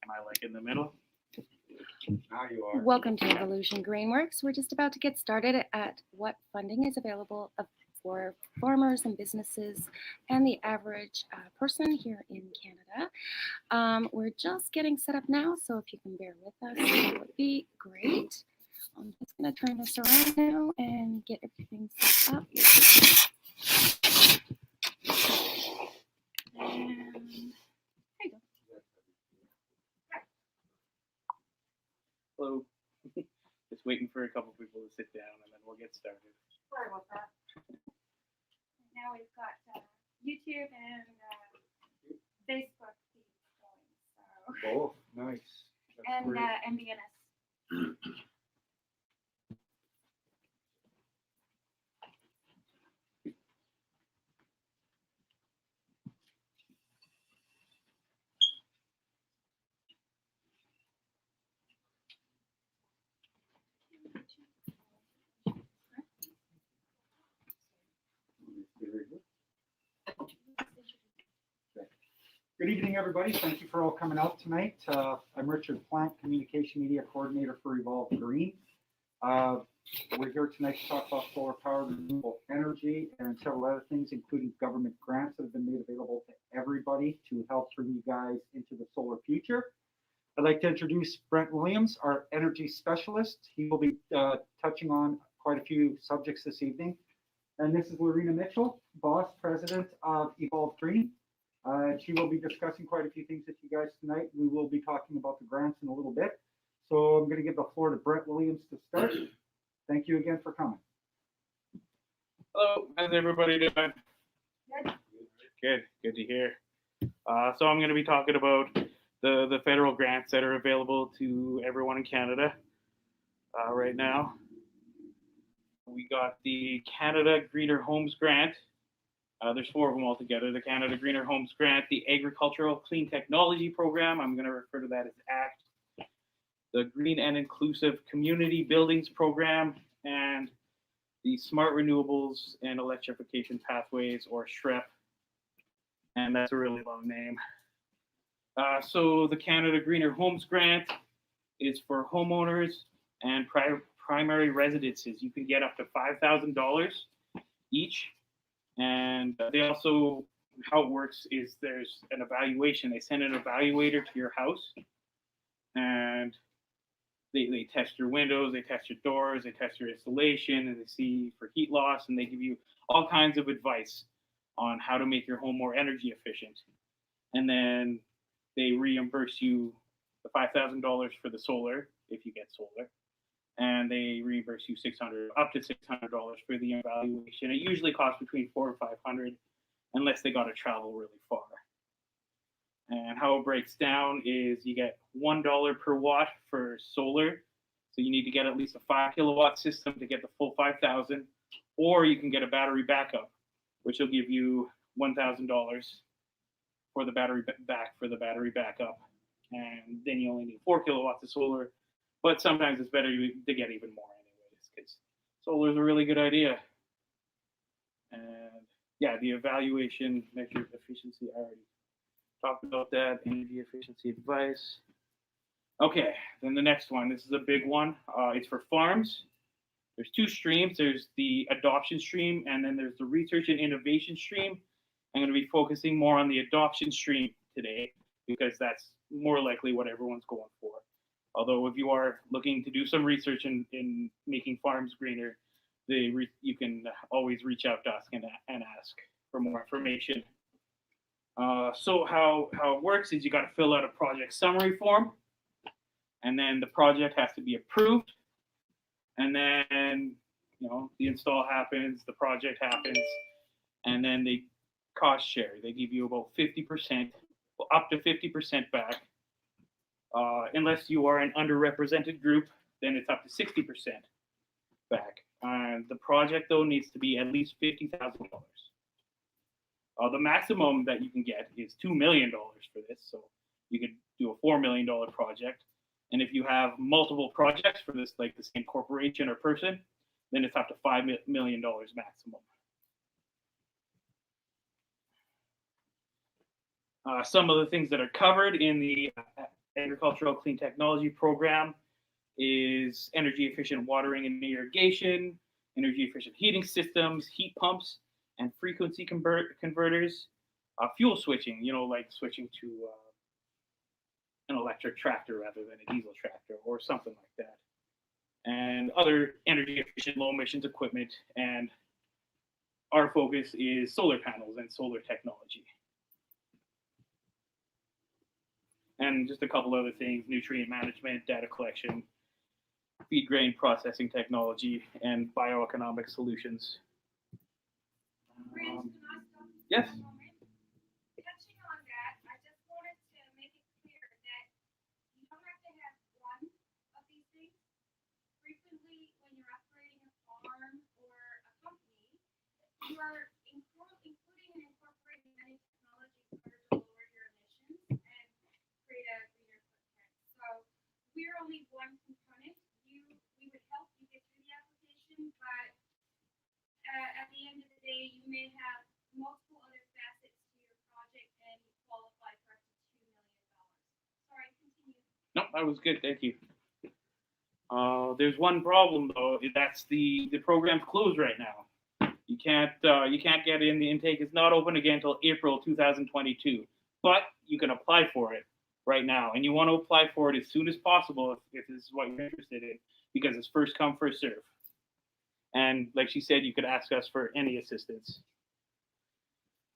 Am I like in the middle? Now you are. Welcome to Evolution Greenworks. We're just about to get started at what funding is available for farmers and businesses and the average person here in Canada. We're just getting set up now, so if you can bear with us, that would be great. I'm just going to turn this around now and get everything set up. And there you go. Hello. Just waiting for a couple people to sit down and then we'll get started. Sorry about that. Now we've got YouTube and Facebook feeds going. Oh, nice. That's And great. MBNS. Good evening, everybody. Thank you for all coming out tonight. I'm Richard Plant, Communication Media Coordinator for Evolve Green. We're here tonight to talk about solar power, renewable energy, and several other things, including government grants that have been made available to everybody to help bring you guys into the solar future. I'd like to introduce Brent Williams, our energy specialist. He will be touching on quite a few subjects this evening. And this is Lorena Mitchell, boss president of Evolve Green. She will be discussing quite a few things with you guys tonight. We will be talking about the grants in a little bit. So I'm going to give the floor to Brent Williams to start. Thank you again for coming. Hello, how's everybody doing? Good to hear. So I'm going to be talking about the federal grants that are available to everyone in Canada right now. We got the Canada Greener Homes Grant. There's 4 of them altogether. The Canada Greener Homes Grant, the Agricultural Clean Technology Program, I'm going to refer to that as ACT, the Green and Inclusive Community Buildings Program, and the Smart Renewables and Electrification Pathways, or SHREP, and that's a really long name. So the Canada Greener Homes Grant is for homeowners and primary residences. You can get up to $5,000 each. And they also, how it works is there's an evaluation. They send an evaluator to your house and they test your windows, they test your doors, they test your installation, and they see for heat loss, and they give you all kinds of advice on how to make your home more energy efficient. And then they reimburse you the $5,000 for the solar, if you get solar. And they reimburse you up to $600 for the evaluation. It usually costs between $400 and $500, unless they got to travel really far. And how it breaks down is you get $1 per watt for solar, so you need to get at least a 5 kilowatt system to get the full 5,000, or you can get a battery backup, which will give you $1,000 for the battery backup, and then you only need 4 kilowatts of solar. But sometimes it's better to get even more anyways, because solar is a really good idea. And yeah, the evaluation measured efficiency, I already talked about that, energy efficiency advice. Okay, then the next one, this is a big one. It's for farms. There's 2 streams. There's the adoption stream, and then there's the research and innovation stream. I'm going to be focusing more on the adoption stream today, because that's more likely what everyone's going for. Although if you are looking to do some research in making farms greener, you can always reach out to us and ask for more information. So how it works is you got to fill out a project summary form, and then the project has to be approved, and then the install happens, the project happens, and then they cost share. They give you about 50%, up to 50% back. Unless you are an underrepresented group, then it's up to 60% back. The project, though, needs to be at least $50,000. The maximum that you can get is $2 million for this, so you could do a $4 million project. And if you have multiple projects for this, like the same corporation or person, then it's up to $5 million maximum. Some of the things that are covered in the Agricultural Clean Technology Program is energy efficient watering and irrigation, energy efficient heating systems, heat pumps, and frequency converters, fuel switching, like switching to an electric tractor rather than a diesel tractor or something like that, and other energy efficient low emissions equipment. And our focus is solar panels and solar technology. And just a couple other things: nutrient management, data collection, feed grain processing technology, and bioeconomic solutions. Yes. Touching on that, I just wanted to make it clear that you don't have to have one of these things. Frequently, when you're operating a farm or a company, you are including and incorporating many technologies in order to lower your emissions and create a greener footprint. So we're only one component. We would help you get through the application, but at the end of the day, you may have multiple other facets to your project and you qualify for up to $2 million. Sorry, continue. No, that was good. Thank you. There's one problem though. That's the program's closed right now. You can't get in. The intake is not open again until April 2022. But you can apply for it right now, and you want to apply for it as soon as possible if this is what you're interested in, because it's first come, first serve. And like she said, you could ask us for any assistance.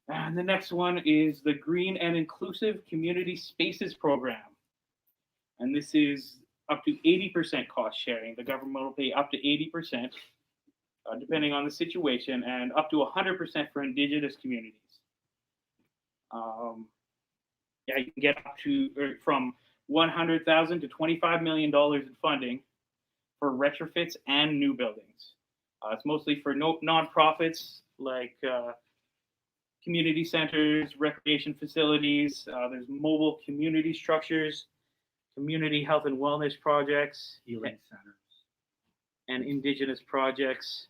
And the next one is the Green and Inclusive Community Spaces Program. And this is up to 80% cost sharing. The government will pay up to 80%, depending on the situation, and up to 100% for Indigenous communities. You can get up to from $100,000 to $25 million in funding for retrofits and new buildings. It's mostly for nonprofits like community centers, recreation facilities. There's mobile community structures, community health and wellness projects, Healing centers. and Indigenous projects.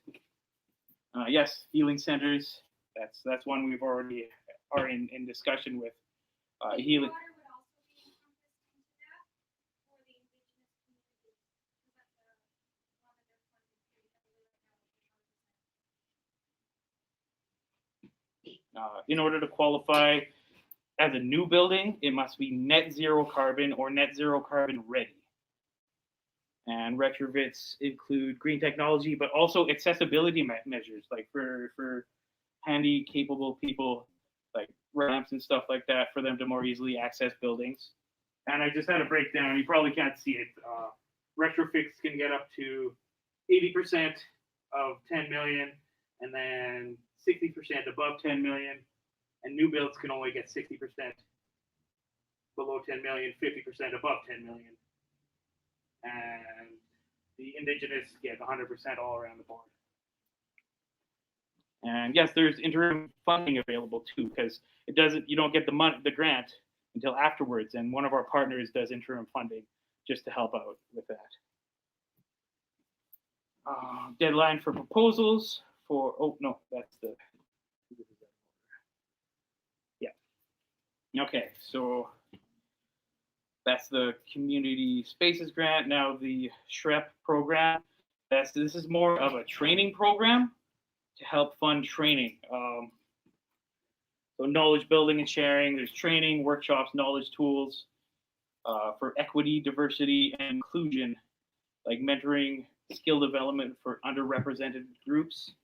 Yes, healing centers. That's one we've already are in discussion with. Healing. Water would also be encompassed into that for the Indigenous communities. That's one of their funding pretty heavily right now. In order to qualify as a new building, it must be net zero carbon or net zero carbon ready. And retrofits include green technology, but also accessibility measures, like for handy, capable people, like ramps and stuff like that, for them to more easily access buildings. And I just had a breakdown. You probably can't see it. Retrofits can get up to 80% of 10 million, and then 60% above 10 million. And new builds can only get 60% below 10 million, 50% above 10 million. And the Indigenous get 100% all around the board. And yes, there's interim funding available too, because you don't get the grant until afterwards, and one of our partners does interim funding just to help out with that. Deadline for proposals for okay, so that's the Community Spaces Grant. Now the SHREP program, this is more of a training program to help fund training. So knowledge building and sharing, there's training, workshops, knowledge tools for equity, diversity, and inclusion, like mentoring, skill development for underrepresented groups.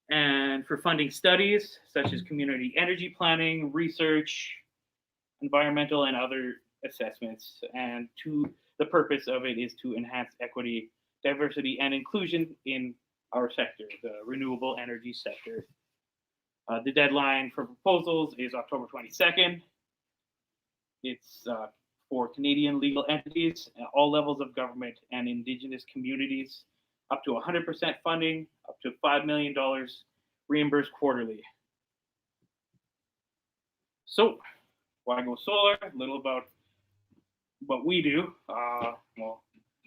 And for funding studies such as community energy planning, research, environmental and other assessments. And the purpose of it is to enhance equity, diversity, and inclusion in our sector, the renewable energy sector. The deadline for proposals is October 22nd. It's for Canadian legal entities at all levels of government and Indigenous communities, up to 100% funding, up to $5 million reimbursed quarterly. So, why go solar? A little about what we do. Well,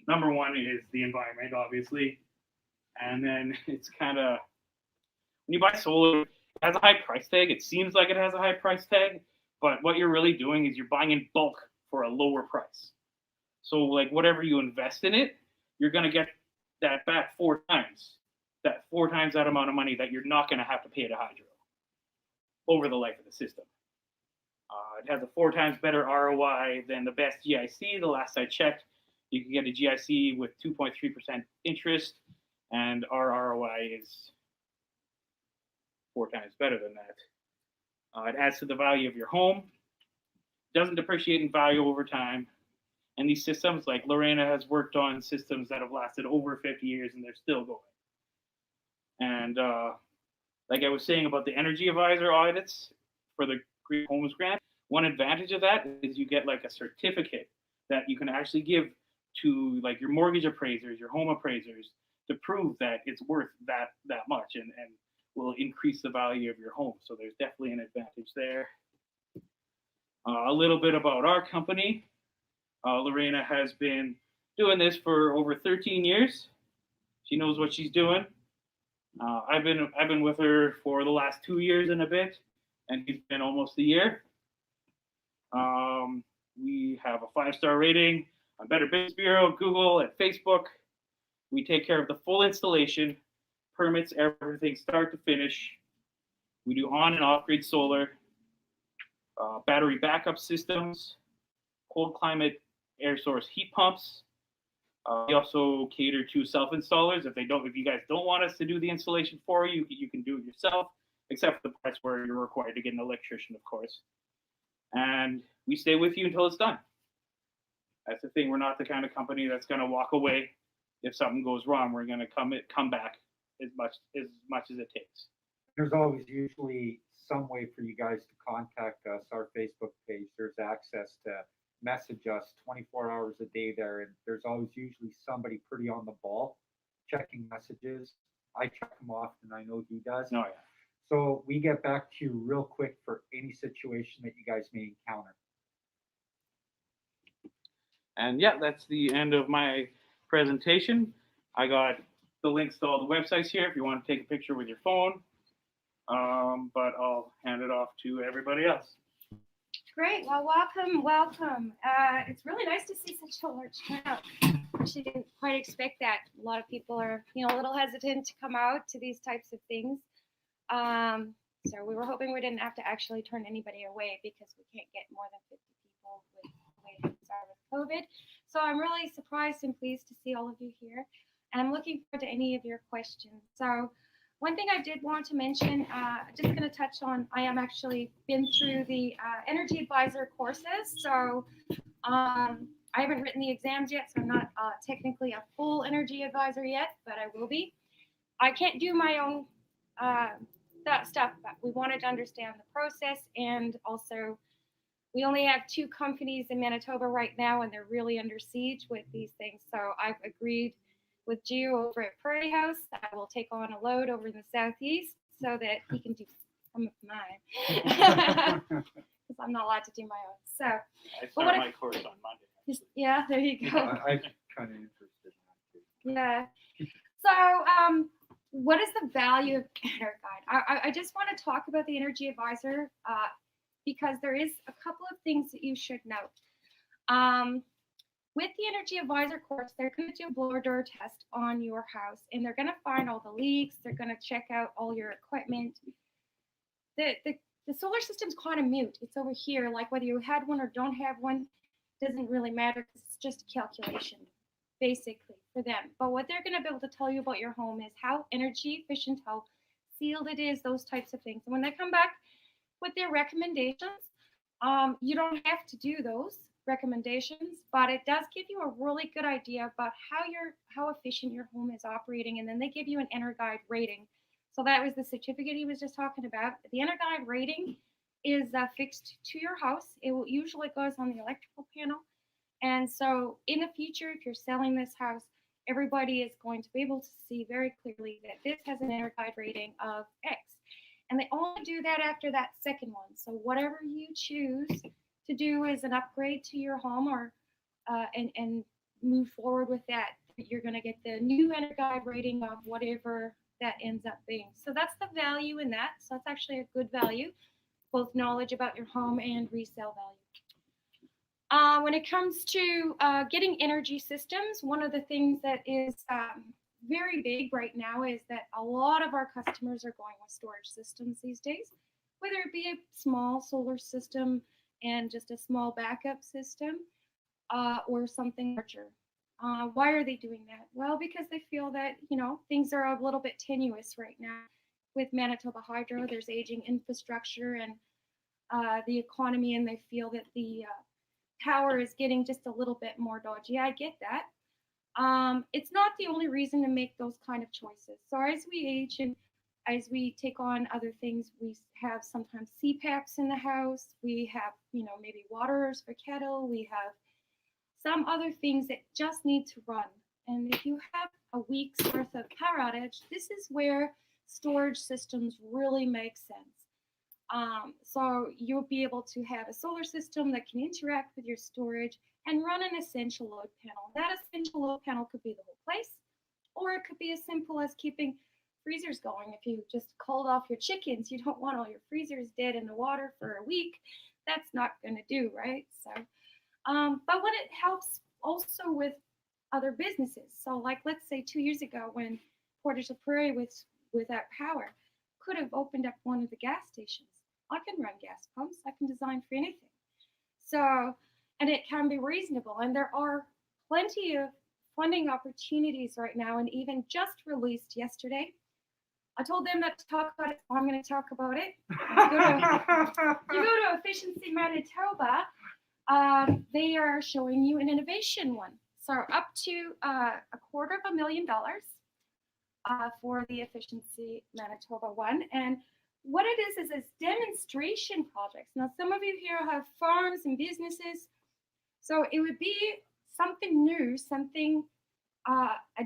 number one is the environment, obviously. And then it's kind of, when you buy solar, it has a high price tag. It seems like it has a high price tag, but what you're really doing is you're buying in bulk for a lower price. So like whatever you invest in it, you're going to get that back 4 times. That 4 times that amount of money that you're not going to have to pay to hydro over the life of the system. It has a 4 times better ROI than the best GIC. The last I checked, you can get a GIC with 2.3% interest, and our ROI is 4 times better than that. It adds to the value of your home, doesn't depreciate in value over time. And these systems, like Lorena has worked on systems that have lasted over 50 years and they're still going. And like I was saying about the energy advisor audits for the Green Homes Grant, one advantage of that is you get like a certificate that you can actually give to like your mortgage appraisers, your home appraisers, to prove that it's worth that much and will increase the value of your home. So there's definitely an advantage there. A little bit about our company. Lorena has been doing this for over 13 years. She knows what she's doing. I've been with her for the last 2 years and a bit, and he's been almost a year. We have a 5-star rating on Better Business Bureau, Google, and Facebook. We take care of the full installation, permits, everything start to finish. We do on and off-grid solar, battery backup systems, cold climate air source heat pumps. We also cater to self-installers. If you guys don't want us to do the installation for you, you can do it yourself, except for the parts where you're required to get an electrician, of course. And we stay with you until it's done. That's the thing. We're not the kind of company that's going to walk away if something goes wrong. We're going to come back as much as it takes. There's always usually some way for you guys to contact us. Our Facebook page, there's access to message us 24 hours a day there, and there's always usually somebody pretty on the ball checking messages. I check them often, I know he does. Oh, yeah. So we get back to you real quick for any situation that you guys may encounter. And yeah, that's the end of my presentation. I got the links to all the websites here if you want to take a picture with your phone. But I'll hand it off to everybody else. Great. Well, welcome. It's really nice to see such a large turnout. Actually, didn't quite expect that. A lot of people are, a little hesitant to come out to these types of things. So we were hoping we didn't have to actually turn anybody away because we can't get more than 50 people with the way things are with COVID. So I'm really surprised and pleased to see all of you here. And I'm looking forward to any of your questions. So one thing I did want to mention, just going to touch on, I am actually been through the Energy Advisor courses. So I haven't written the exams yet, so I'm not technically a full Energy Advisor yet, but I will be. I can't do my own that stuff, but we wanted to understand the process, and also we only have 2 companies in Manitoba right now, and they're really under siege with these things. So I've agreed with Gio over at Prairie House. I will take on a load over in the southeast so that he can do some of mine. Because I'm not allowed to do my own. So I start my course on Monday. Yeah, there you go. I'm kind of interested in that too. Yeah. So what is the value of EnerGuide? I just want to talk about the Energy Advisor because there is a couple of things that you should note. With the Energy Advisor course, they're going to do a blower door test on your house, and they're going to find all the leaks. They're going to check out all your equipment. The solar system's kind of mute. It's over here. Like whether you had one or don't have one, doesn't really matter. It's just a calculation, basically, for them. But what they're going to be able to tell you about your home is how energy efficient, how sealed it is, those types of things. And when they come back with their recommendations, you don't have to do those recommendations, but it does give you a really good idea about how efficient your home is operating, and then they give you an EnerGuide rating. So that was the certificate he was just talking about. The EnerGuide rating is fixed to your house. It will usually goes on the electrical panel, and so in the future, if you're selling this house, everybody is going to be able to see very clearly that this has an EnerGuide rating of X, and they only do that after that second one. So whatever you choose to do is an upgrade to your home, or and move forward with that, you're going to get the new EnerGuide rating of whatever that ends up being. So that's the value in that. So that's actually a good value, both knowledge about your home and resale value. When it comes to getting energy systems, one of the things that is very big right now is that a lot of our customers are going with storage systems these days, whether it be a small solar system and just a small backup system or something larger. Why are they doing that? Well, because they feel that, things are a little bit tenuous right now with Manitoba Hydro. There's aging infrastructure and the economy, and they feel that the power is getting just a little bit more dodgy. I get that. It's not the only reason to make those kind of choices. So as we age and as we take on other things, we have sometimes CPAPs in the house. We have, maybe waters for kettle. We have some other things that just need to run. And if you have a week's worth of power outage, this is where storage systems really make sense. So you'll be able to have a solar system that can interact with your storage and run an essential load panel. That essential load panel could be the whole place, or it could be as simple as keeping freezers going. If you just called off your chickens, you don't want all your freezers dead in the water for a week. That's not going to do, right? So, but when it helps also with other businesses. So like, let's say 2 years ago when Portage la Prairie was without power, could have opened up one of the gas stations. I can run gas pumps. I can design for anything. So, and it can be reasonable. And there are plenty of funding opportunities right now, and even just released yesterday. I told them not to talk about it, so I'm going to talk about it. You go to Efficiency Manitoba, they are showing you an innovation one. So up to $250,000 for the Efficiency Manitoba one. And what it is it's demonstration projects. Now, some of you here have farms and businesses, so it would be something new, something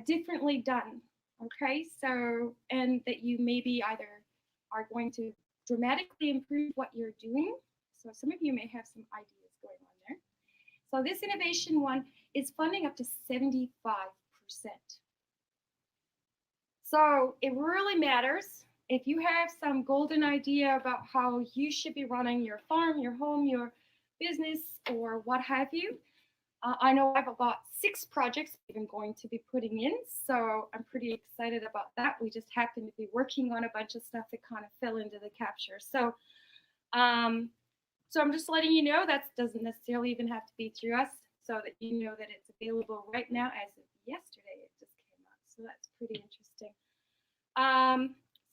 differently done, okay? So, and that you maybe either are going to dramatically improve what you're doing. So some of you may have some ideas going on there. So this innovation one is funding up to 75%. So it really matters. If you have some golden idea about how you should be running your farm, your home, your business, or what have you, I know I've got 6 projects I'm going to be putting in, so I'm pretty excited about that. We just happen to be working on a bunch of stuff that kind of fell into the capture. So, so I'm just letting you know that doesn't necessarily even have to be through us, so that you know that it's available right now. As of yesterday, it just came out, so that's pretty interesting.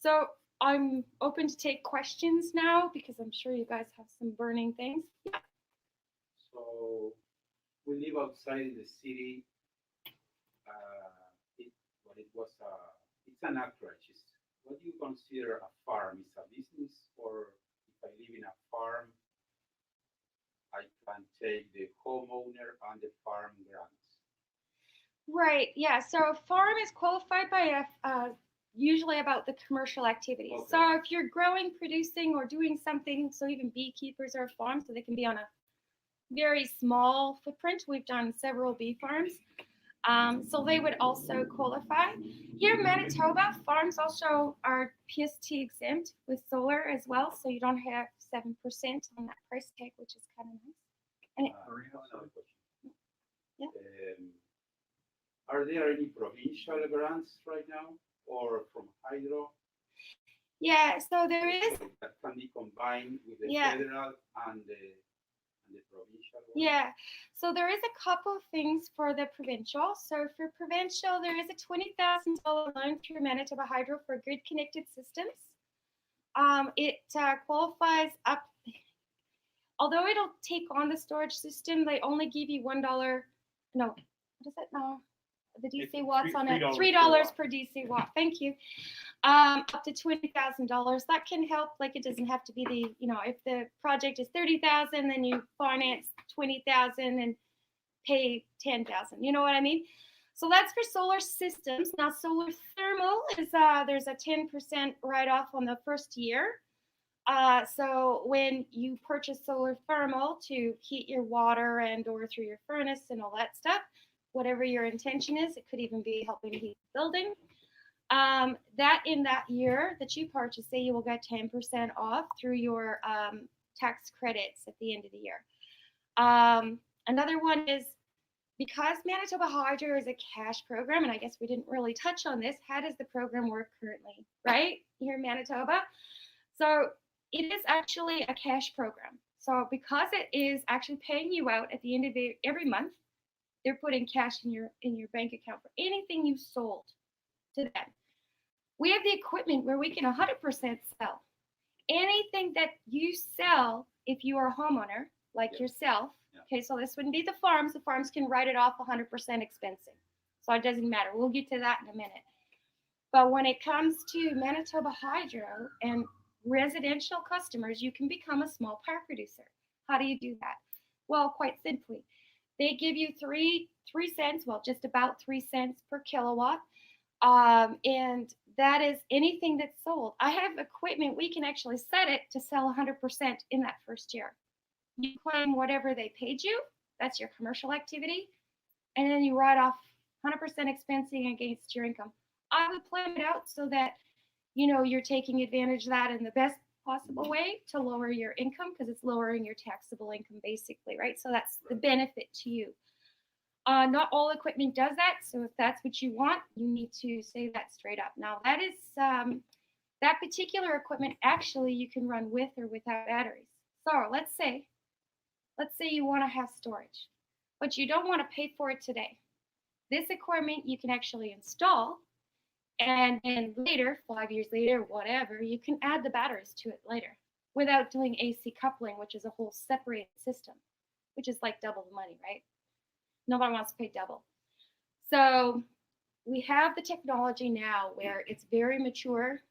So I'm open to take questions now because I'm sure you guys have some burning things. Yeah. So we live outside in the city. It's an acreage. What do you consider a farm? Is a business, or if I live in a farm, I can take the homeowner and the farm grants? Right. Yeah. So a farm is qualified by usually about the commercial activities. Okay. So if you're growing, producing, or doing something, so even beekeepers are farms, so they can be on a very small footprint. We've done several bee farms. So they would also qualify. Here in Manitoba, farms also are PST exempt with solar as well, so you don't have 7% on that price tag, which is kind of nice. And Another question. Yeah. Are there any provincial grants right now, or from Hydro? yeah, so there is. That can be combined with the Yeah. federal and the provincial one? Yeah, so there is a couple of things for the provincial. So for provincial, there is a $20,000 loan through Manitoba Hydro for grid connected systems. It qualifies up, although it'll take on the storage system, they only give you $1, no, what is it now? The DC It's watts on it, $3 $3 per DC watt, thank you. Up to $20,000. That can help. Like, it doesn't have to be the, if the project is $30,000, then you finance $20,000 and pay $10,000. You know what I mean? So that's for solar systems. Now, solar thermal is there's a 10% write-off on the first year. So when you purchase solar thermal to heat your water and or through your furnace and all that stuff, whatever your intention is, it could even be helping heat the building. That in that year that you purchase, say you will get 10% off through your tax credits at the end of the year. And Another one is because Manitoba Hydro is a cash program, and I guess we didn't really touch on this, how does the program work currently, right, here in Manitoba? So it is actually a cash program. So because it is actually paying you out at the end of every month, they're putting cash in your bank account for anything you sold to them. We have the equipment where we can 100% sell. Anything that you sell, if you are a homeowner, like yourself, okay, so this wouldn't be the farms. The farms can write it off 100% expensing. So it doesn't matter. We'll get to that in a minute. But when it comes to Manitoba Hydro and residential customers, you can become a small power producer. How do you do that? Well, quite simply, they give you three cents, well, just about 3 cents per kilowatt. And that is anything that's sold. I have equipment, we can actually set it to sell 100% in that first year. You claim whatever they paid you, that's your commercial activity, and then you write off 100% expensing against your income. I would plan it out so that, you're taking advantage of that in the best possible way to lower your income, because it's lowering your taxable income basically, right? So that's the benefit to you. Not all equipment does that, so if that's what you want, you need to say that straight up. Now, that is that particular equipment actually you can run with or without batteries. So let's say you want to have storage, but you don't want to pay for it today. This equipment you can actually install, and then later, 5 years later, whatever, you can add the batteries to it later without doing AC coupling, which is a whole separated system, which is like double the money, right? Nobody wants to pay double. So we have the technology now where it's very mature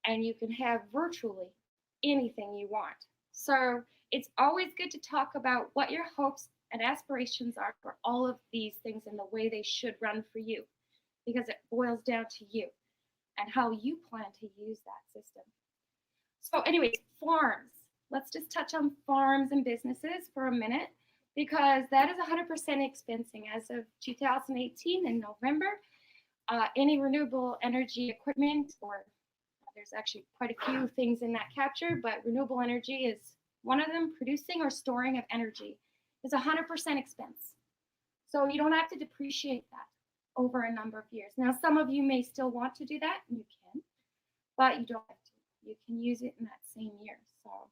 and you can have virtually anything you want. So it's always good to talk about what your hopes and aspirations are for all of these things and the way they should run for you, because it boils down to you and how you plan to use that system. So anyways, farms. Let's just touch on farms and businesses for a minute, because that is 100% expensing as of 2018 in November. Any renewable energy equipment, or there's actually quite a few things in that capture, but renewable energy is one of them. Producing or storing of energy is 100% expense. So you don't have to depreciate that over a number of years. Now, some of you may still want to do that, and you can, but you don't have to. You can use it in that same year. So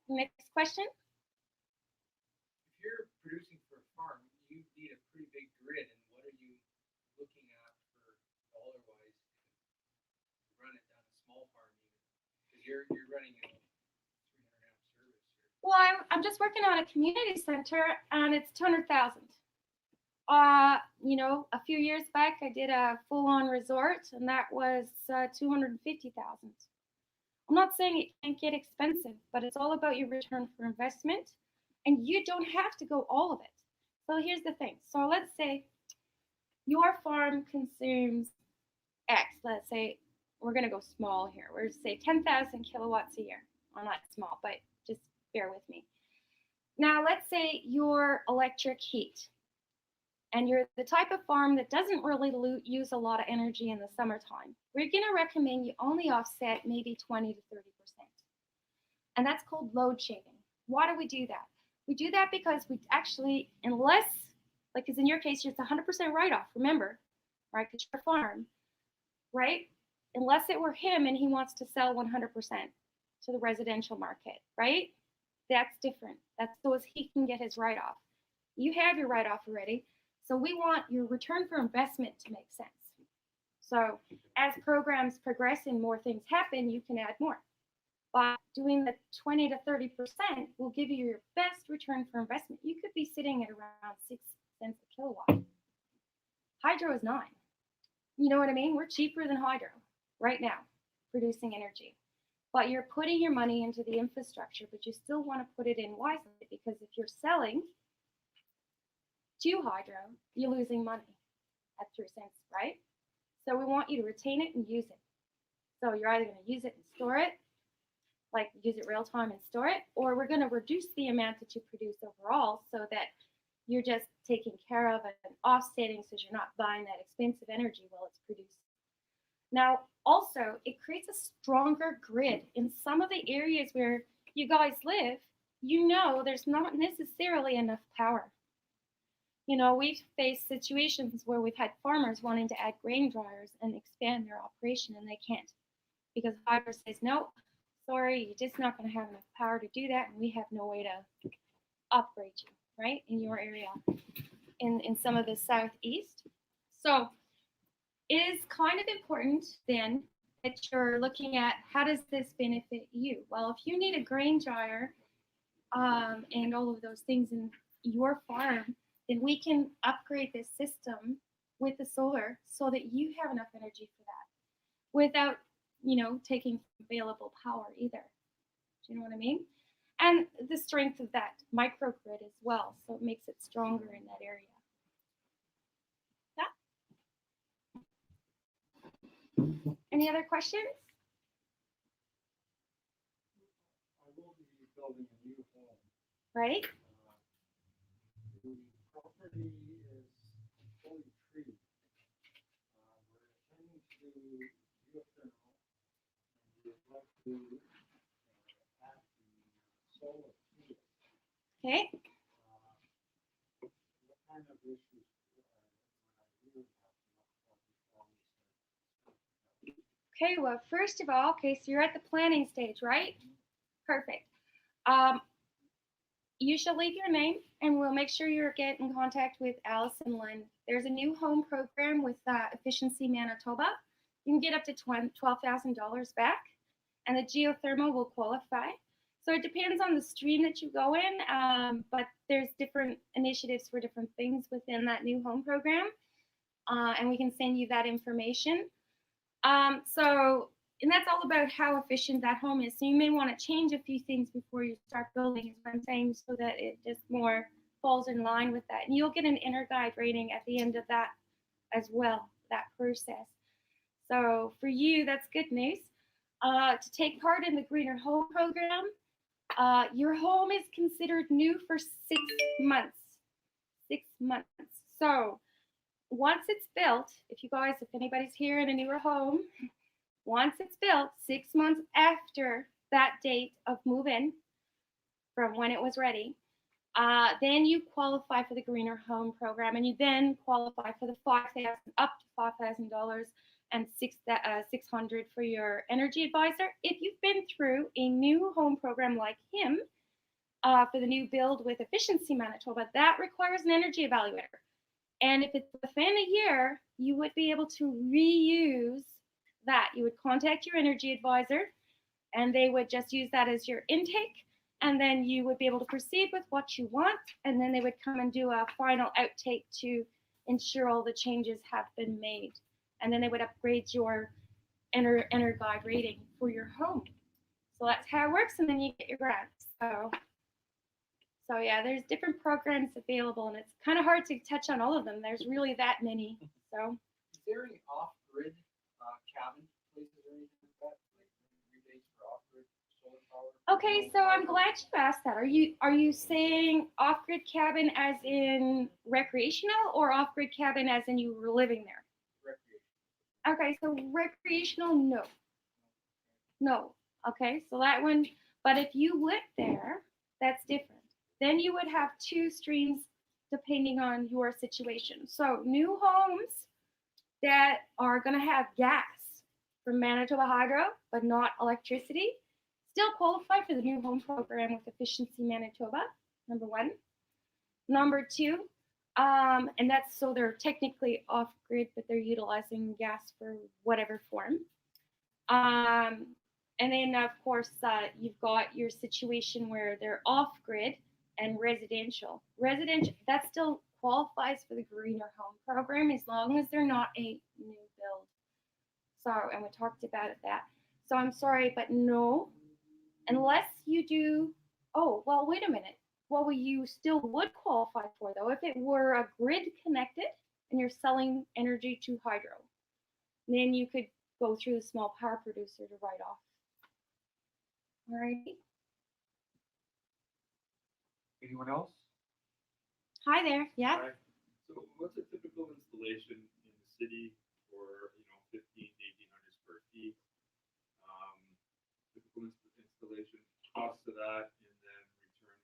next question. If you're producing for a farm, you need a pretty big grid, and what are you looking at for dollar-wise to run it down a small farm even? Because you're running a 300 amp service here. Well, I'm just working on a community center, and it's 200,000. A few years back, I did a full-on resort, and that was 250,000. I'm not saying it can't get expensive, but it's all about your return for investment, and you don't have to go all of it. So here's the thing. So let's say your farm consumes X. Let's say we're going to go small here. We're going to say 10,000 kilowatts a year. Well, not small, but just bear with me. Now, let's say your electric heat, and you're the type of farm that doesn't really use a lot of energy in the summertime. We're going to recommend you only offset maybe 20 to 30%. And that's called load shaving. Why do we do that? We do that because we actually, unless, like, because in your case, it's 100% write-off, remember, right? Because you're a farm, right? Unless it were him and he wants to sell 100% to the residential market, right? That's different. That's so as he can get his write-off. You have your write-off already. So we want your return for investment to make sense. So as programs progress and more things happen, you can add more. By doing the 20 to 30% will give you your best return for investment. You could be sitting at around 6 cents a kilowatt. Hydro is 9. You know what I mean? We're cheaper than hydro right now, producing energy. But you're putting your money into the infrastructure, but you still want to put it in wisely, because if you're selling to hydro, you're losing money at 3 cents, right? So we want you to retain it and use it. So you're either going to use it and store it, like use it real time and store it, or we're going to reduce the amount that you produce overall so that you're just taking care of it and offsetting, so you're not buying that expensive energy while it's produced. Now, also, it creates a stronger grid in some of the areas where you guys live. you know there's not necessarily enough power. You know, we've faced situations where we've had farmers wanting to add grain dryers and expand their operation, and they can't because hydro says, no, sorry, you're just not going to have enough power to do that, and we have no way to upgrade you, right, in your area, in some of the southeast. So it is kind of important then that you're looking at how does this benefit you? Well, if you need a grain dryer and all of those things in your farm, then we can upgrade this system with the solar so that you have enough energy for that without, taking available power either. Do you know what I mean? And the strength of that microgrid as well, so it makes it stronger in that area. Yeah. Any other questions? I will be building a new home. Right? The property is fully treed. We're intending to do geothermal, and we'd like to add the solar to it. Okay. What kind of issues would I really have to look for before we start? Okay, well, first of all, okay, so you're at the planning stage, right? Perfect. You shall leave your name, and we'll make sure you get in contact with Allison Lynn. There's a new home program with Efficiency Manitoba. You can get up to $12,000 back, and the geothermal will qualify. So it depends on the stream that you go in, but there's different initiatives for different things within that new home program, and we can send you that information. And that's all about how efficient that home is. So you may want to change a few things before you start building, is what I'm saying, so that it just more falls in line with that. And you'll get an inner guide rating at the end of that as well, that process. So for you, that's good news. To take part in the Greener Home program, your home is considered new for 6 months. 6 months. So once it's built, if anybody's here in a newer home, once it's built, 6 months after that date of move-in, from when it was ready, then you qualify for the Greener Home program, and you then qualify for the up to $5,000 and $600 for your energy advisor. If you've been through a new home program like him for the new build with Efficiency Manitoba, that requires an energy evaluator. And if it's within a year, you would be able to reuse that. You would contact your energy advisor, and they would just use that as your intake, and then you would be able to proceed with what you want, and then they would come and do a final outtake to ensure all the changes have been made, and then they would upgrade your inner guide rating for your home. So that's how it works, and then you get your grant. So yeah, there's different programs available, and it's kind of hard to touch on all of them. There's really that many. So Is there any off-grid cabin places or anything like that? Like rebates for off-grid solar power? okay, so I'm glad you asked that. Are you saying off-grid cabin as in recreational, or off-grid cabin as in you were living there? Recreation. Okay, so recreational, no. No. Okay, so that one, but if you live there, that's different. Then you would have 2 streams depending on your situation. So new homes that are going to have gas from Manitoba Hydro, but not electricity, still qualify for the new home program with Efficiency Manitoba, number 1. Number 2, and that's so they're technically off grid, but they're utilizing gas for whatever form. And then of course, you've got your situation where they're off grid and residential. Residential, that still qualifies for the Greener Home program as long as they're not a new build. So, and we talked about that. So I'm sorry, but no, unless you do, oh, well, wait a minute. What you still would qualify for, though, if it were a grid connected and you're selling energy to hydro, then you could go through the small power producer to write off. All right. Anyone else? Hi there. Yeah. Hi. So what's a typical installation in the city for, 15 to 1800 square feet? Typical installation, cost of that, and then return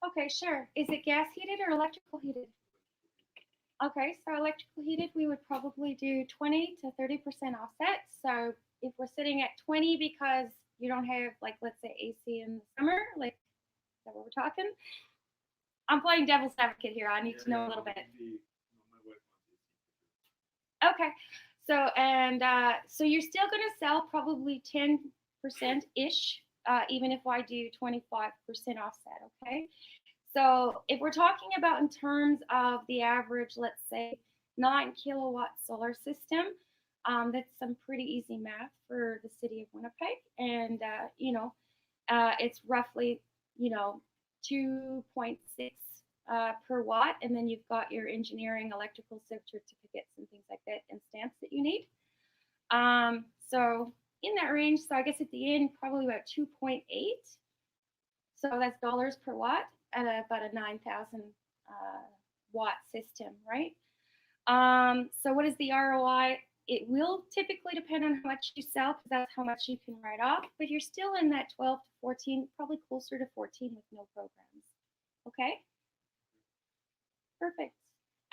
Okay, sure. Is it gas heated or electrical heated? Okay, so electrical heated, we would probably do 20 to 30% offset. So if we're sitting at 20 because you don't have, like, let's say AC in the summer, like, is that what we're talking? I'm playing devil's advocate here. I need to know a little bit. My wife wants Okay, so and so you're still going to sell probably 10% ish, even if I do 25% offset. Okay, so if we're talking about in terms of the average, let's say 9 kilowatt solar system, that's some pretty easy math for the city of Winnipeg, and it's roughly 2.6 per watt, and then you've got your engineering, electrical certificates, and things like that, and stamps that you need. So in that range, so I guess at the end, probably about 2.8. So that's dollars per watt at about a 9,000 watt system, right? So what is the ROI? It will typically depend on how much you sell, because that's how much you can write off, but you're still in that 12 to 14, probably closer to 14 with no programs. Okay? Perfect.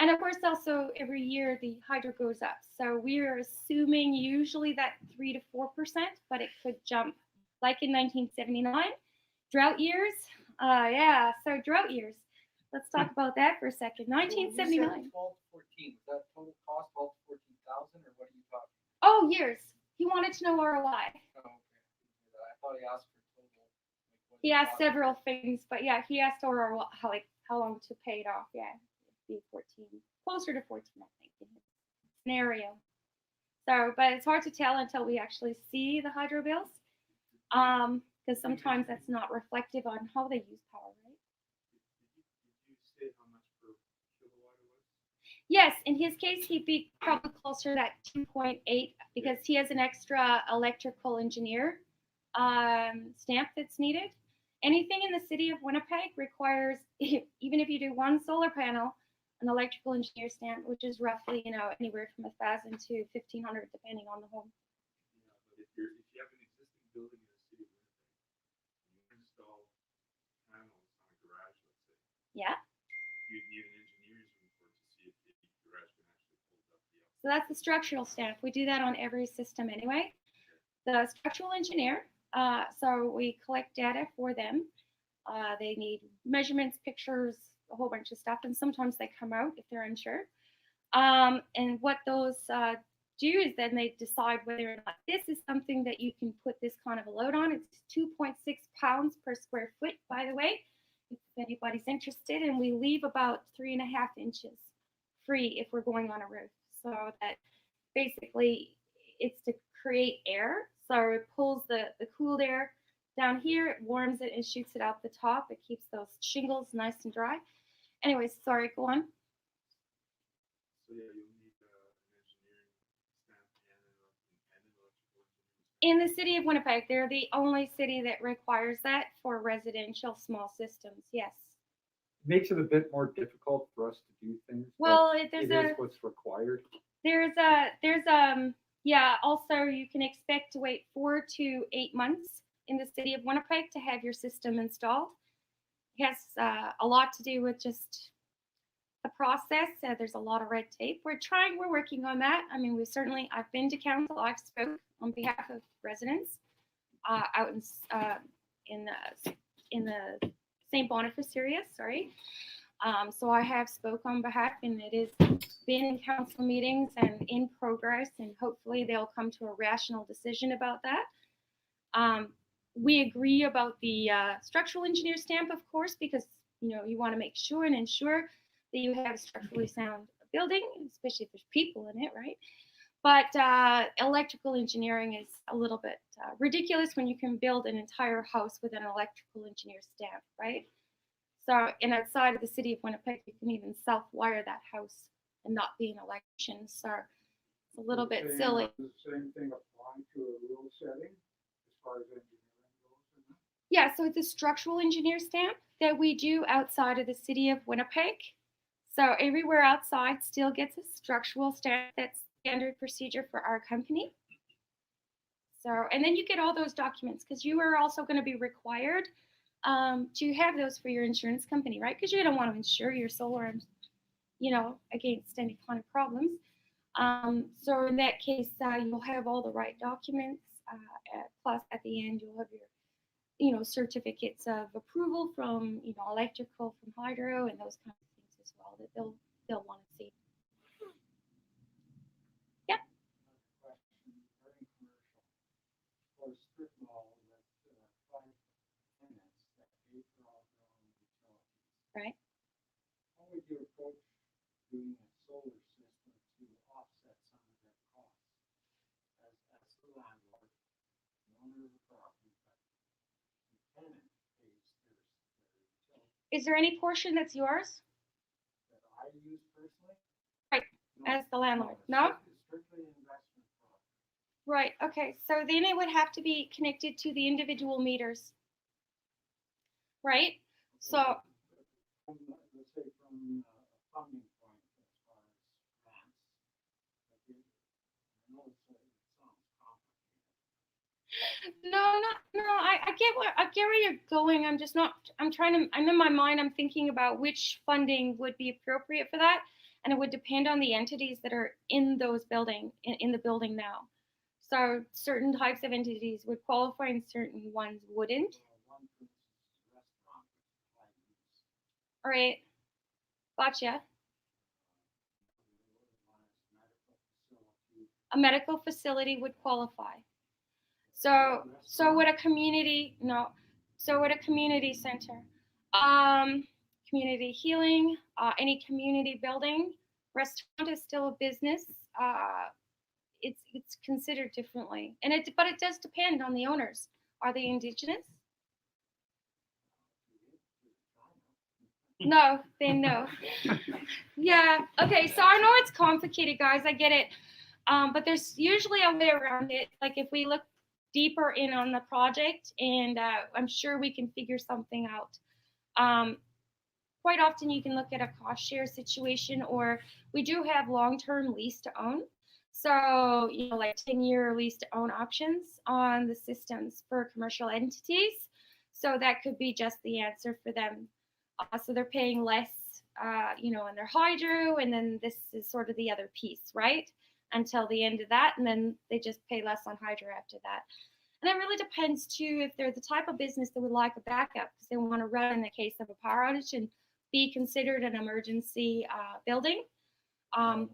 And of course, also every year the hydro goes up. So we are assuming usually that 3 to 4%, but it could jump, like in 1979, drought years. Yeah, so drought years. Let's talk about that for a second. 1979. 12 to 14. Was that total cost 12 to 14,000, or what are you talking? Oh, years. He wanted to know ROI. Oh, okay. I thought he asked for total. Like, He asked several things, but yeah, he asked ROI, how long to pay it off. Yeah, it'd be 14, closer to 14, I think, in his scenario. So, but it's hard to tell until we actually see the hydro bills, because sometimes that's not reflective on how they use power, right? Did you say how much per kilowatt it was? Yes, in his case, he'd be probably closer to that 2.8 because he has an extra electrical engineer stamp that's needed. Anything in the city of Winnipeg requires, even if you do one solar panel, an electrical engineer stamp, which is roughly, anywhere from 1,000 to 1,500, depending on the home. Yeah, but if you have an existing building in the city of Winnipeg, and you install panels on a garage, let's say, Yeah. you'd need an engineer's report to see if the garage can actually hold up the outside. So that's the structural stamp. We do that on every system anyway. The structural engineer, so we collect data for them. They need measurements, pictures, a whole bunch of stuff, and sometimes they come out if they're unsure. And what those do is then they decide whether or not this is something that you can put this kind of a load on. It's 2.6 pounds per square foot, by the way, if anybody's interested. And we leave about 3.5 inches free if we're going on a roof. So that basically it's to create air. So it pulls the cooled air down here, it warms it and shoots it out the top. It keeps those shingles nice and dry. Anyways, sorry, go on. So yeah, you'll need an engineering stamp and an electrical engineering. In the city of Winnipeg, they're the only city that requires that for residential small systems. Yes. Makes it a bit more difficult for us to do things. but Well, it is what's required. Yeah, also you can expect to wait 4 to 8 months in the city of Winnipeg to have your system installed. It has a lot to do with just the process. There's a lot of red tape. We're working on that. I mean, I've been to council, I've spoke on behalf of residents out in the St. Boniface area, sorry. So I have spoke on behalf, and it has been in council meetings and in progress, and hopefully they'll come to a rational decision about that. We agree about the structural engineer stamp, of course, because you want to make sure and ensure that you have a structurally sound building, especially if there's people in it, right? But electrical engineering is a little bit ridiculous when you can build an entire house with an electrical engineer stamp, right? So, and outside of the city of Winnipeg, you can even self-wire that house and not be an electrician. So it's a little bit silly. Does the same thing apply to a rural setting as far as engineering goes? Yeah, so it's a structural engineer stamp that we do outside of the city of Winnipeg. So everywhere outside still gets a structural stamp. That's standard procedure for our company. So, and then you get all those documents because you are also going to be required Do you have those for your insurance company, right? Because you're going to want to insure your solar, against any kind of problems. So in that case, you'll have all the right documents. Plus, at the end, you'll have your, certificates of approval from, electrical, from hydro, and those kinds of things as well that they'll want to see. Yep. Question, very commercial. For a strip mall with 5 tenants that pay for all their own utilities, Right. how would you approach doing a solar system to offset some of their costs? As the landlord, the owner of the property, but the tenant pays their utilities Is there any portion that's yours? that I use personally? Right. No, As the landlord? it's No? strictly investment property. Right. Okay. So then it would have to be connected to the individual meters. Right. So From, let's say from a funding point as far as grants, like I know it sounds complicated. no. I get where you're going. I'm just not. I'm in my mind. I'm thinking about which funding would be appropriate for that, and it would depend on the entities that are in those in the building now. So certain types of entities would qualify, and certain ones wouldn't. One, for instance, restaurant with high use. All right. Gotcha. A medical facility would qualify. So would a community center, community healing, any community building. Restaurant is still a business. It's considered differently, but it does depend on the owners. Are they indigenous? No, then no. Yeah. Okay. So I know it's complicated, guys. I get it. But there's usually a way around it. Like if we look deeper in on the project, and I'm sure we can figure something out. Quite often you can look at a cost share situation, or we do have long-term lease to own. So, like 10-year lease to own options on the systems for commercial entities. So that could be just the answer for them. So they're paying less, in their hydro, and then this is sort of the other piece, right? Until the end of that, and then they just pay less on hydro after that. And it really depends too if they're the type of business that would like a backup because they want to run in the case of a power outage and be considered an emergency building,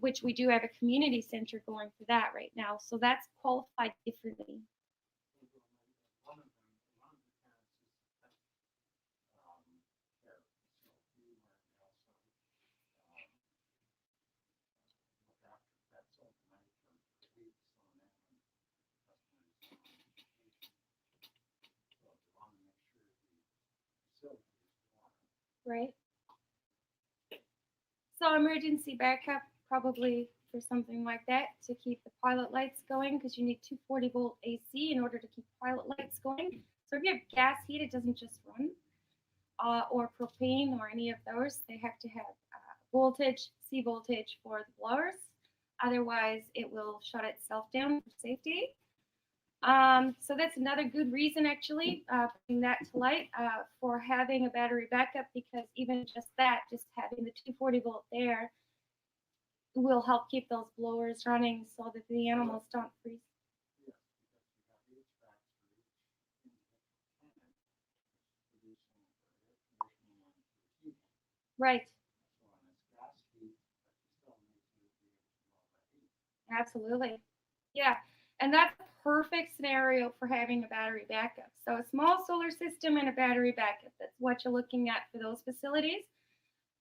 which we do have a community center going for that right now. So that's qualified differently. One of the tenants is care facility where they also look after pets overnight for weeks on end when customers on vacation. So they want to make sure the facility is warm. Right. So emergency backup probably for something like that to keep the pilot lights going because you need 240-volt AC in order to keep pilot lights going. So if you have gas heat, it doesn't just run, or propane or any of those. They have to have voltage, C voltage for the blowers. Otherwise, it will shut itself down for safety. So that's another good reason, actually, bringing that to light for having a battery backup, because even just having the 240-volt there will help keep those blowers running so that the animals don't freeze. Yes, because you have HVACs for each individual tenant producing for air conditioning and for heating. Right. So when it's gas heat, but you still need to be able to blow that heat. Absolutely. Yeah. And that's a perfect scenario for having a battery backup. So a small solar system and a battery backup. That's what you're looking at for those facilities.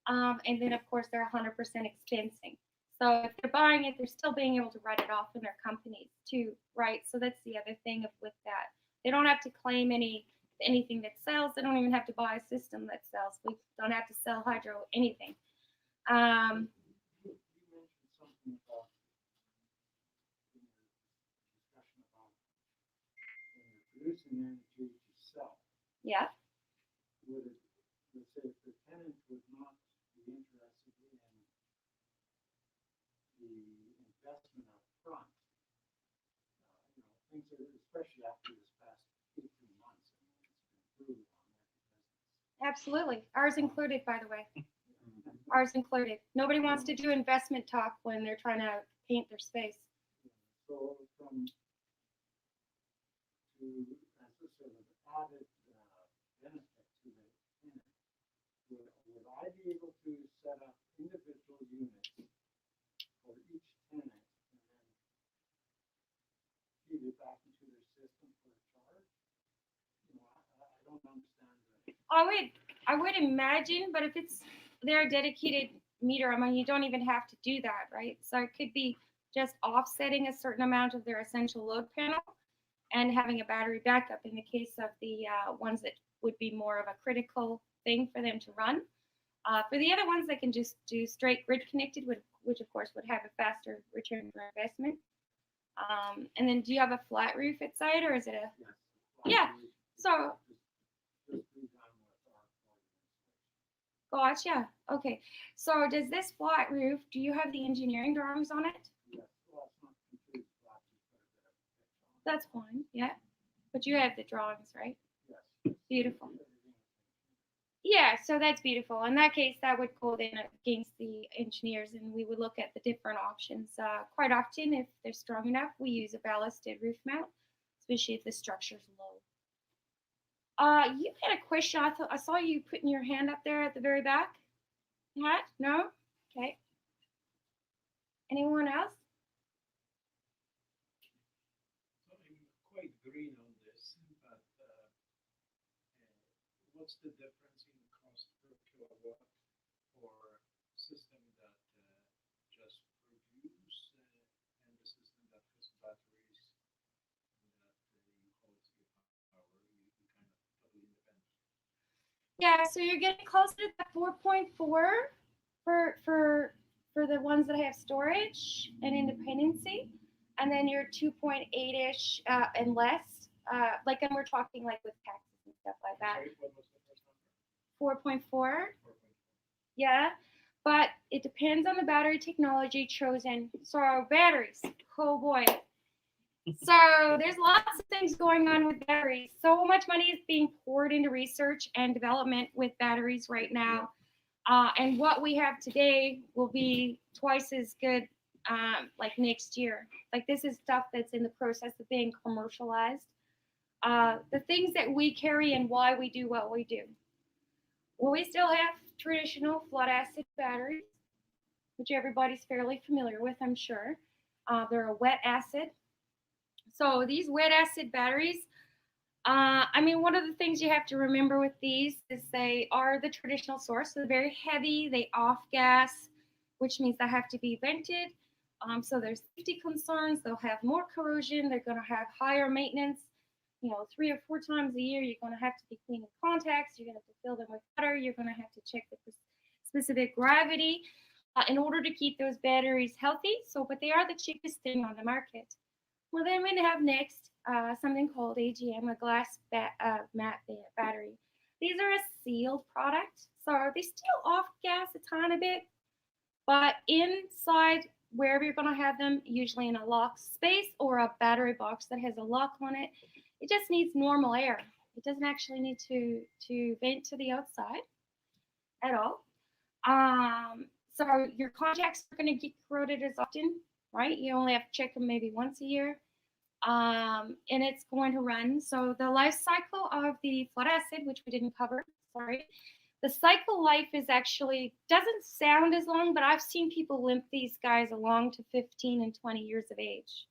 And then, of course, they're 100% expensing. So if they're buying it, they're still being able to write it off in their companies too, right? So that's the other thing with that. They don't have to claim anything that sells. They don't even have to buy a system that sells. We don't have to sell hydro anything. You mentioned something about in your discussion about when you're producing energy to sell. Yeah. Would it, let's say, if the tenant would not be interested in the investment up front, things are, especially after this past 18 months, I mean, it's been brutal on there because Absolutely. Ours included, by the way. Ours included. Nobody wants to do investment talk when they're trying to paint their space. So from, to, as a sort of added benefit to the tenant, would I be able to set up individual units for each tenant and then feed it back into their system for a charge? You know, I don't understand the. I would imagine, but if it's their dedicated meter, I mean, you don't even have to do that, right? So it could be just offsetting a certain amount of their essential load panel and having a battery backup in the case of the ones that would be more of a critical thing for them to run. For the other ones, they can just do straight grid connected, which of course would have a faster return for investment. And then do you have a flat roof at site or is it a? Yeah. So. Gotcha. Okay. So does this flat roof, do you have the engineering drawings on it? Yes, well, it's not completely flat, just put a bit of pitch on it. That's fine. Yeah. But you have the drawings, right? Yes. Beautiful. Yeah, so that's beautiful. In that case, that would go then against the engineers, and we would look at the different options. Quite often, if they're strong enough, we use a ballasted roof mount, especially if the structure's low. You had a question. I saw you putting your hand up there at the very back. What? No? Okay. Anyone else? So I'm quite green on this, but what's the difference in cost per kilowatt for a system that just produce and the system that has batteries and that you also give power? You kind of totally independent. Yeah, so you're getting closer to that 4.4 for the ones that have storage and independency, and then you're 2.8-ish and less. And we're talking like with taxes and stuff like that. Sorry, what was the first number? 4.4. 4.4. Yeah, but it depends on the battery technology chosen. So batteries, oh boy. So there's lots of things going on with batteries. So much money is being poured into research and development with batteries right now. And what we have today will be twice as good like next year. Like this is stuff that's in the process of being commercialized. The things that we carry and why we do what we do. Well, we still have traditional flat acid batteries, which everybody's fairly familiar with, I'm sure. They're a wet acid. So these wet acid batteries, one of the things you have to remember with these is they are the traditional source. So they're very heavy, they off gas, which means they have to be vented. So there's safety concerns, they'll have more corrosion, they're gonna have higher maintenance. 3 or 4 times a year, you're gonna have to be cleaning contacts, you're gonna have to fill them with water, you're gonna have to check the specific gravity in order to keep those batteries healthy. But they are the cheapest thing on the market. Well, then we have next something called AGM, a glass matte battery. These are a sealed product, so they still off gas a tiny bit, but inside wherever you're going to have them, usually in a locked space or a battery box that has a lock on it, it just needs normal air. It doesn't actually need to vent to the outside at all. So your contacts are going to get corroded as often, right? You only have to check them maybe once a year. And it's going to run. So the life cycle of the flat acid, which we didn't cover, sorry, the cycle life is actually, doesn't sound as long, but I've seen people limp these guys along to 15 and 20 years of age.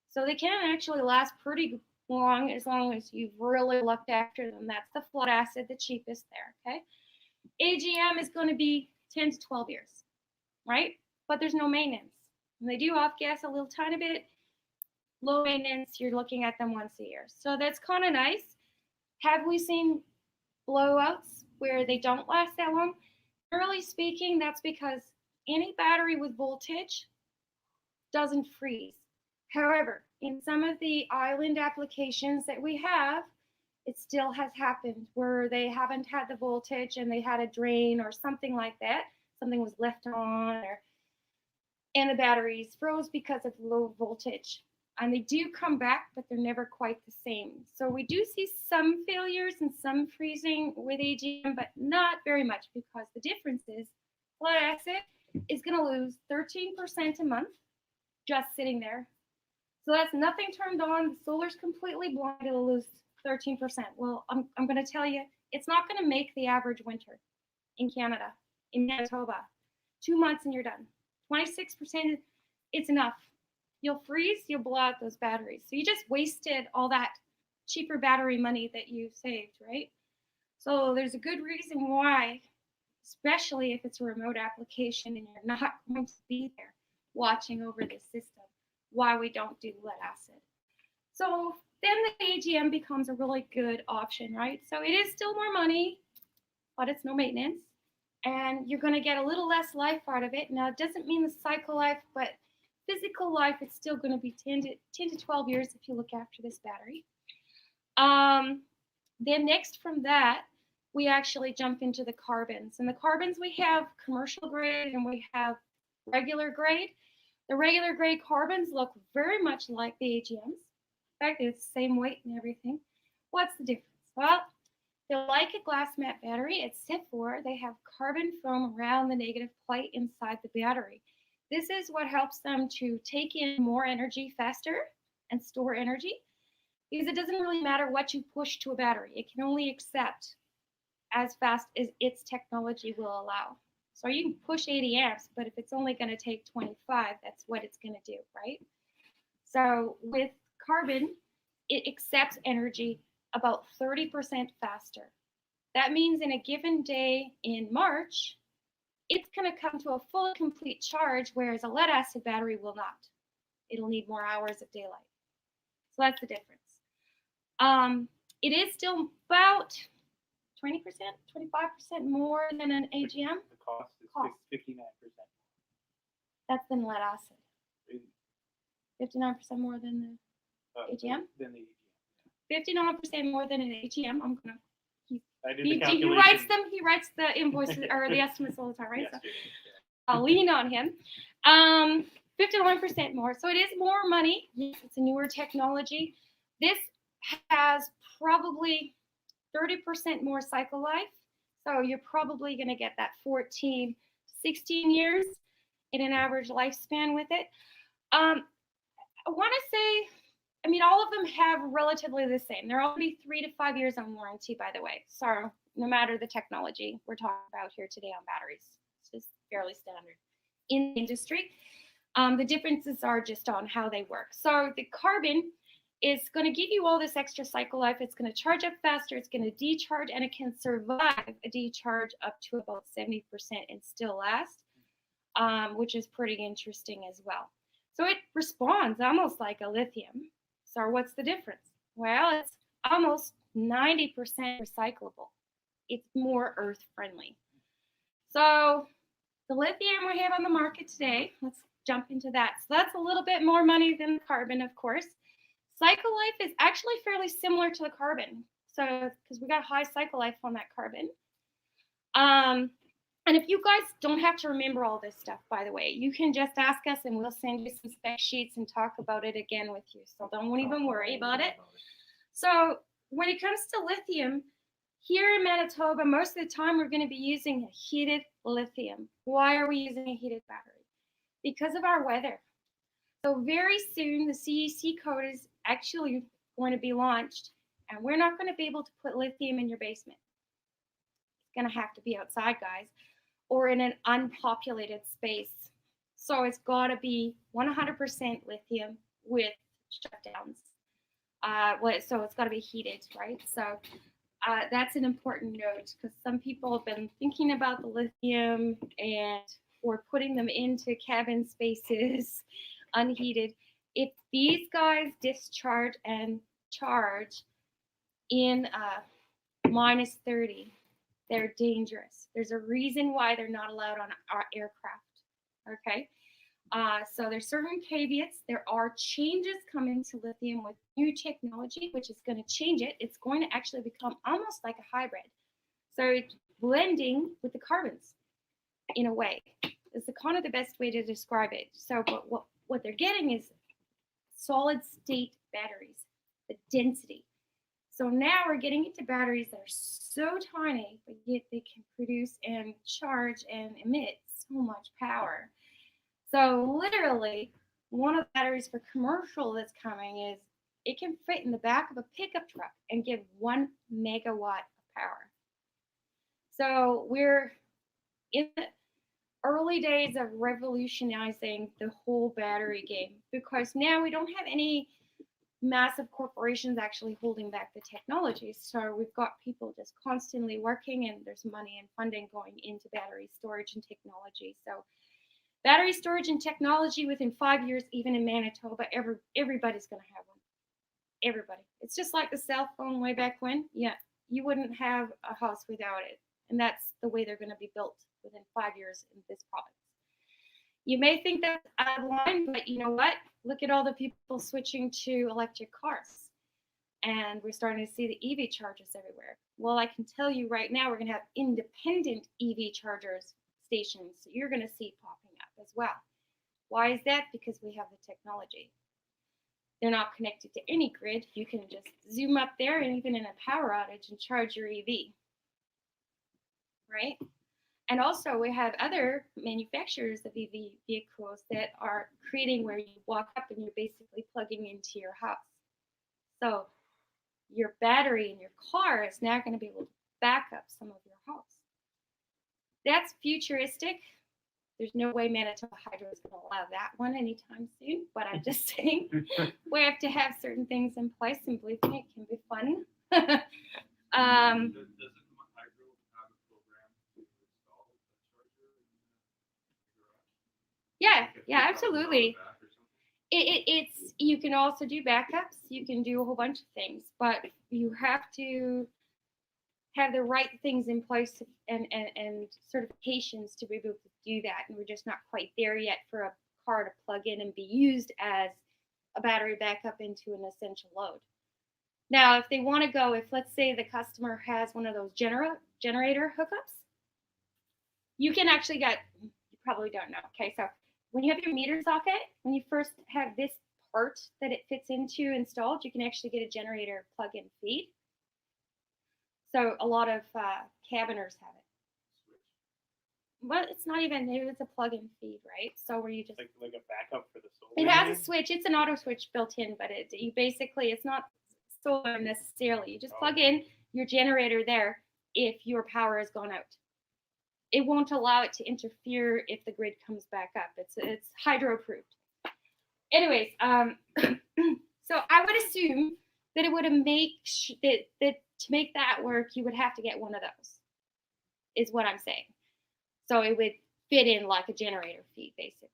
So they can actually last pretty long as you've really looked after them. That's the flat acid, the cheapest there, okay? AGM is going to be 10 to 12 years, right? But there's no maintenance. And they do off-gas a little tiny bit. Low maintenance, you're looking at them once a year. So that's kind of nice. Have we seen blowouts where they don't last that long? Generally speaking, that's because any battery with voltage doesn't freeze. However, in some of the island applications that we have, it still has happened where they haven't had the voltage and they had a drain or something like that. Something was left on and the batteries froze because of low voltage. And they do come back, but they're never quite the same. So we do see some failures and some freezing with AGM, but not very much, because the difference is lead acid is going to lose 13% a month just sitting there. So that's nothing turned on. The solar's completely blind. It'll lose 13%. Well, I'm going to tell you, it's not going to make the average winter in Canada, in Manitoba. 2 months and you're done. 26%, it's enough. You'll freeze, you'll blow out those batteries. So you just wasted all that cheaper battery money that you saved, right? So there's a good reason why, especially if it's a remote application and you're not going to be there watching over the system, why we don't do lead acid. So then the AGM becomes a really good option, right? So it is still more money, but it's no maintenance. And you're going to get a little less life out of it. Now, it doesn't mean the cycle life, but physical life, it's still going to be 10 to 12 years if you look after this battery. Then next from that, we actually jump into the carbons. And the carbons, we have commercial grade and we have regular grade. The regular grade carbons look very much like the AGMs. In fact, it's the same weight and everything. What's the difference? Well, they're like a glass mat battery, except for they have carbon foam around the negative plate inside the battery. This is what helps them to take in more energy faster and store energy, because it doesn't really matter what you push to a battery. It can only accept as fast as its technology will allow. So you can push 80 amps, but if it's only going to take 25, that's what it's going to do, right? So with carbon, it accepts energy about 30% faster. That means in a given day in March, it's going to come to a full complete charge, whereas a lead acid battery will not. It'll need more hours of daylight. So that's the difference. It is still about 20%, 25% more than an AGM. The cost is Cost. 59%. That's than lead acid. 59% more than the AGM. Than the AGM. 59% more than an AGM. I'm gonna. I did the He calculation. writes them. He writes the invoices or the estimates all the time, right? So Yesterday, I'll lean on him. 51% more. So it is more money. Yes, it's a newer technology. This has probably 30% more cycle life. So you're probably going to get that 14, 16 years in an average lifespan with it. I want to say, I mean, all of them have relatively the same. They're all going to be 3 to 5 years on warranty, by the way. So no matter the technology we're talking about here today on batteries, it's just fairly standard in the industry. The differences are just on how they work. So the carbon is going to give you all this extra cycle life. It's going to charge up faster. It's going to decharge, and it can survive a decharge up to about 70% and still last, which is pretty interesting as well. So it responds almost like a lithium. So what's the difference? Well, it's almost 90% recyclable. It's more earth friendly. So the lithium we have on the market today, let's jump into that. So that's a little bit more money than the carbon, of course. Cycle life is actually fairly similar to the carbon. So because we got high cycle life on that carbon. And if you guys don't have to remember all this stuff, by the way, you can just ask us and we'll send you some spec sheets and talk about it again with you. So don't even worry about it. So when it comes to lithium, here in Manitoba, most of the time we're going to be using a heated lithium. Why are we using a heated battery? Because of our weather. So very soon the CEC code is actually going to be launched, and we're not going to be able to put lithium in your basement. It's going to have to be outside, guys, or in an unpopulated space. So it's got to be 100% lithium with shutdowns. So it's got to be heated, right? So that's an important note, because some people have been thinking about the lithium and or putting them into cabin spaces unheated. If these guys discharge and charge in minus 30, they're dangerous. There's a reason why they're not allowed on our aircraft, okay? So there's certain caveats. There are changes coming to lithium with new technology, which is going to change it. It's going to actually become almost like a hybrid. So it's blending with the carbons in a way. It's kind of the best way to describe it. So but what they're getting is solid state batteries, the density. So now we're getting into batteries that are so tiny, but yet they can produce and charge and emit so much power. So literally, one of the batteries for commercial that's coming is it can fit in the back of a pickup truck and give 1 megawatt of power. So we're in the early days of revolutionizing the whole battery game, because now we don't have any massive corporations actually holding back the technology. So we've got people just constantly working, and there's money and funding going into battery storage and technology. So battery storage and technology within 5 years, even in Manitoba, everybody's going to have one. Everybody. It's just like the cell phone way back when. Yeah, you wouldn't have a house without it. And that's the way they're going to be built within 5 years in this province. You may think that's out of line, but you know what? Look at all the people switching to electric cars. And we're starting to see the EV chargers everywhere. Well, I can tell you right now, we're going to have independent EV chargers stations. So you're going to see popping up as well. Why is that? Because we have the technology. They're not connected to any grid. You can just zoom up there and even in a power outage and charge your EV. Right? And also we have other manufacturers of EV vehicles that are creating where you walk up and you're basically plugging into your house. So your battery in your car is now going to be able to back up some of your house. That's futuristic. There's no way Manitoba Hydro is going to allow that one anytime soon, but I'm just saying we have to have certain things in place, and believe me, it can be fun. Doesn't Hydro have a program to install a charger in the garage? Yeah, absolutely. It's you can also do backups. You can do a whole bunch of things, but you have to have the right things in place and certifications to be able to do that. And we're just not quite there yet for a car to plug in and be used as a battery backup into an essential load. Now, if they want to go, if let's say the customer has one of those generator hookups, you can actually get, you probably don't know. Okay, so when you have your meter socket, when you first have this part that it fits into installed, you can actually get a generator plug-in feed. So a lot of cabiners have it. Well, it's not even, it's a plug-in feed, right? So where you just like a backup for the solar. It has a switch. It's an auto switch built in, but you basically, it's not solar necessarily. You just plug in your generator there if your power has gone out. It won't allow it to interfere if the grid comes back up. It's hydro approved. Anyways, so I would assume that it would make that to make that work, you would have to get one of those. Is what I'm saying. So it would fit in like a generator feed, basically.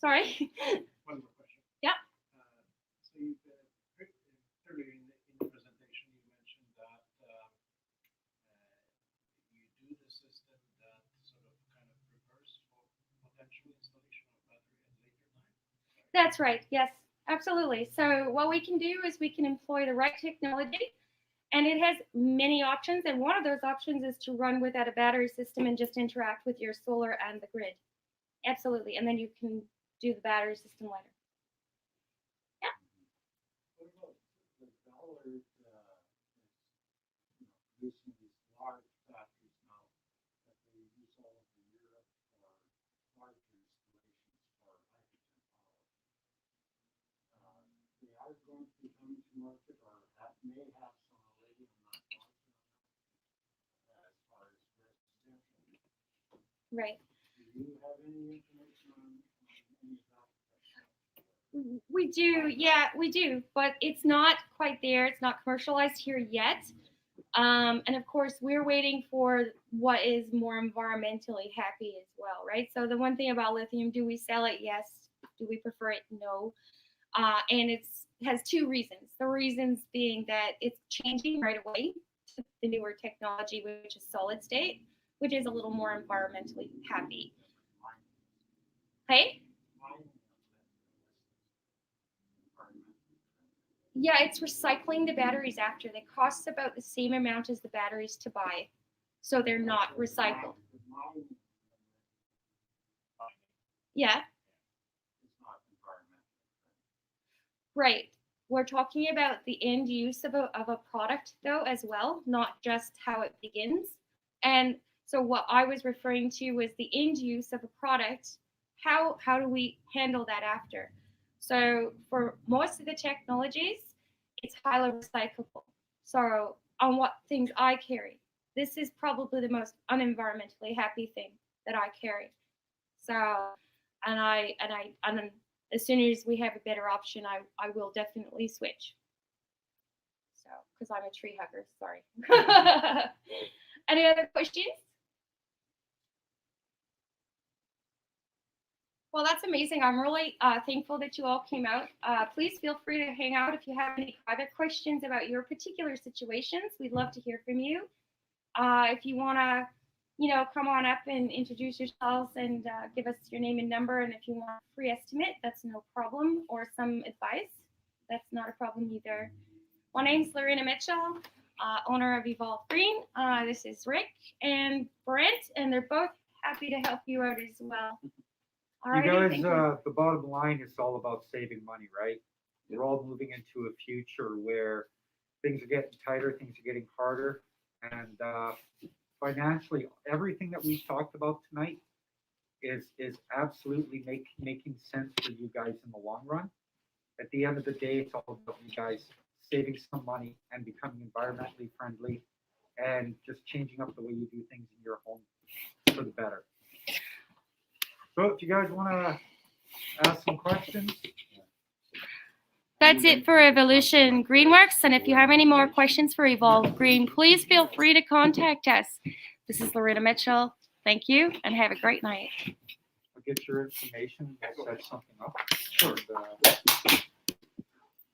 Sorry. One more question. Yeah. So you earlier in the presentation, you mentioned that you do the system that sort of kind of prepares for potential installation of battery at later time. That's right. Yes, absolutely. So what we can do is we can employ the right technology, and it has many options. And one of those options is to run without a battery system and just interact with your solar and the grid. Absolutely. And then you can do the battery system later. Yeah. What about the dollar producing these large batteries now that they use all over Europe for larger installations for hydrogen power? They are going to be coming to market, or that may have some already. I'm not positive as far as residential. Right. Do you have any information on any of that? We do, yeah, we do, but it's not quite there. It's not commercialized here yet. And of course, we're waiting for what is more environmentally happy as well, right? So the one thing about lithium, do we sell it? Yes. Do we prefer it? No. And it has two reasons. The reasons being that it's changing right away to the newer technology, which is solid state, which is a little more environmentally happy. Hey? Yeah, it's recycling the batteries after. They cost about the same amount as the batteries to buy. So they're not recycled. Yeah. Right. We're talking about the end use of a product though as well, not just how it begins. And so what I was referring to was the end use of a product. How do we handle that after? So for most of the technologies, it's highly recyclable. So on what things I carry, this is probably the most unenvironmentally happy thing that I carry. So and then as soon as we have a better option, I will definitely switch. So, because I'm a tree hugger, sorry. Any other questions? Well, that's amazing. I'm really thankful that you all came out. Please feel free to hang out if you have any private questions about your particular situations. We'd love to hear from you. If you want to, come on up and introduce yourselves and give us your name and number. And if you want a free estimate, that's no problem. Or some advice, that's not a problem either. My name's Lorena Mitchell, owner of Evolve Green. This is Rick and Brent, and they're both happy to help you out as well. You guys, the bottom line is all about saving money, right? We're all moving into a future where things are getting tighter, things are getting harder, and financially, everything that we've talked about tonight is absolutely making sense for you guys in the long run. At the end of the day, it's all about you guys saving some money and becoming environmentally friendly and just changing up the way you do things in your home for the better. So if you guys want to ask some questions. That's it for Evolution Greenworks. And if you have any more questions for Evolve Green, please feel free to contact us. This is Lorena Mitchell. Thank you and have a great night. I'll get your information. We'll set something up. Sure.